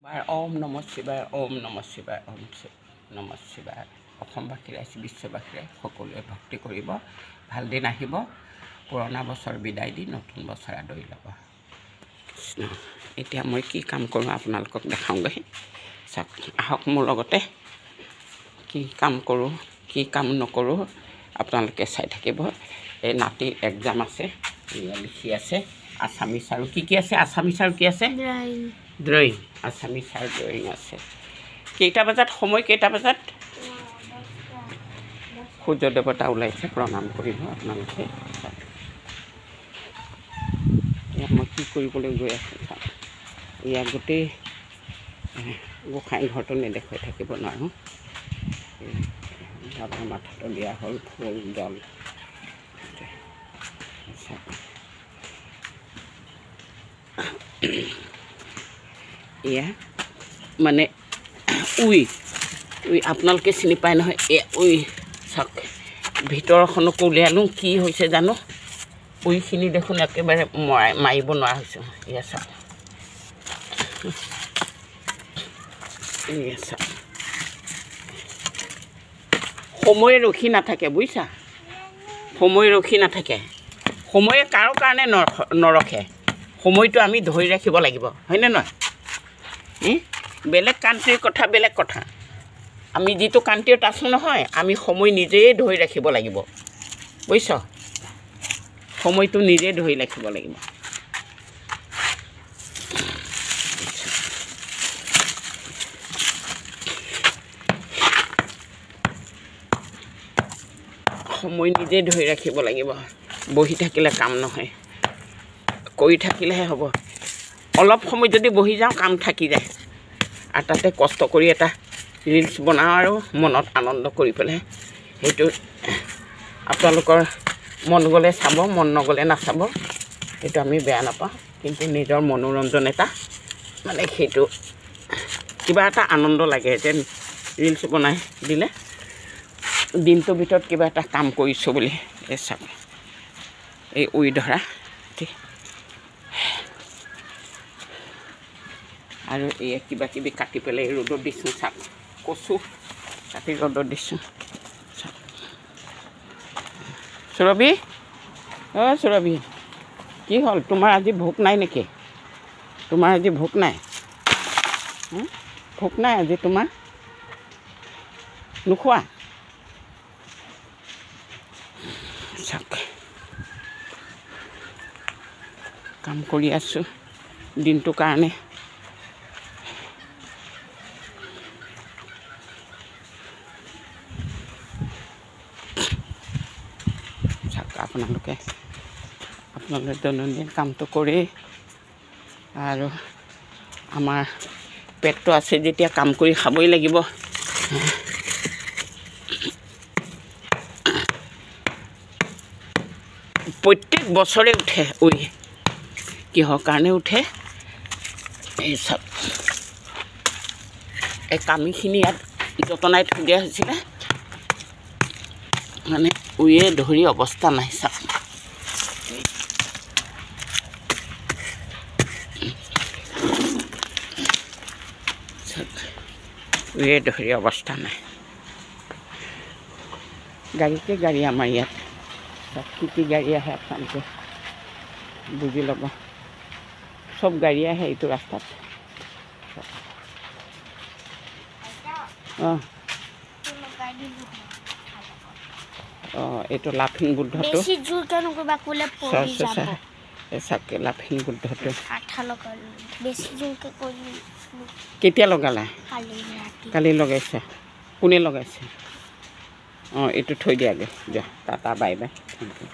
ওম নম শিৱায় ওম নম শিৱায় ওম নম শিৱায় অসমবাসী ৰাইজ বিশ্ববাসী ৰাইজ সকলোৱে ভক্তি কৰিব ভাল দিন আহিব পুৰণা বছৰ বিদায় দি নতুন বছৰ আদৰি ল'ব কৃষ্ণ এতিয়া মই কি কাম কৰোঁ আপোনালোকক দেখাওঁগৈ চাওক আহক মোৰ লগতে কি কাম কৰোঁ কি কাম নকৰোঁ আপোনালোকে চাই থাকিব এই নাতিৰ এক্সাম আছে লিখি আছে আছামিছ আৰু কি আছে আছামিছ আৰু কি আছে ড্ৰয়িং আছামিছ আৰু ড্ৰয়িং আছে কেইটা বজাত সময় কেইটা বজাত সূৰ্য দেৱতা ওলাইছে প্ৰণাম কৰিব আপোনালোকে মই কি কৰিবলৈ গৈ আছোঁ ইয়াত গোটেই গোসাঁই ঘৰটো নেদেখুৱাই থাকিব নোৱাৰোঁ বাবাৰ মাথাটো দিয়া হ'ল ফুল জল এয়া মানে উই আপোনালোকে চিনি পায় নহয় উই চাওক ভিতৰখনকো উলিয়ালোঁ কি হৈছে জানো উইখিনি দেখোন একেবাৰে মাৰিব নোৱাৰা হৈছোঁ এয়া চাওক এয়া চাওক সময় ৰখি নাথাকে বুজিছা সময় ৰখি নাথাকে সময়ে কাৰো কাৰণে নৰখে সময়টো আমি ধৰি ৰাখিব লাগিব হয়নে নহয় বেলেগ কাণ্ট্ৰিৰ কথা বেলেগ কথা আমি যিটো কাণ্ট্ৰিত আছোঁ নহয় আমি সময় নিজেই ধৰি ৰাখিব লাগিব বুজিছ সময়টো নিজেই ধৰি ৰাখিব লাগিব সময় নিজেই ধৰি ৰাখিব লাগিব বহি থাকিলে কাম নহয় কৰি থাকিলেহে হ'ব অলপ সময় যদি বহি যাওঁ কাম থাকি যায় আৰু তাতে কষ্ট কৰি এটা ৰিলছ বনাওঁ আৰু মনত আনন্দ কৰি পেলাই সেইটো আপোনালোকৰ মন গ'লে চাব মন নগ'লে নাচাব সেইটো আমি বেয়া নাপাওঁ কিন্তু নিজৰ মনোৰঞ্জন এটা মানে সেইটো কিবা এটা আনন্দ লাগে যেন ৰিলছ বনাই দিলে দিনটোৰ ভিতৰত কিবা এটা কাম কৰিছোঁ বুলি এই চাব এই উই ধৰা আৰু এই কিবা কিবি কাটি পেলাই ৰ'দত দিছোঁ চাওক কচু কাটি ৰ'দত দিছোঁ চাওক সুৰভি অ' সুৰভি কি হ'ল তোমাৰ আজি ভোক নাই নেকি তোমাৰ আজি ভোক নাই ভোক নাই আজি তোমাৰ নোখোৱা চাওক কাম কৰি আছোঁ দিনটোৰ কাৰণে আপোনালোকে দৈনন্দিন কামটো কৰি আৰু আমাৰ পেটটো আছে যেতিয়া কাম কৰি খাবই লাগিব প্ৰত্যেক বছৰে উঠে উই কিহৰ কাৰণে উঠে এই চব এই কামিখিনি ইয়াত যতনাই থৈ দিয়া হৈছিলে মানে উয়ে ধৰি অৱস্থা নাই চাওক উয়ে ধৰি অৱস্থা নাই গাড়ীকে গাড়ী আমাৰ ইয়াত চব কি গাড়ী আহে আপোনালোকে বুজি ল'ব চব গাড়ী আহে এইটো ৰাস্তাত অঁ অঁ এইটো লাফিং বুদ্ধটো চাকে লাফিং বুদ্ধটো কেতিয়া লগালা কালি লগাইছা কোনে লগাইছে অঁ এইটো থৈ দিয়াগৈ যা tata bye bye thank U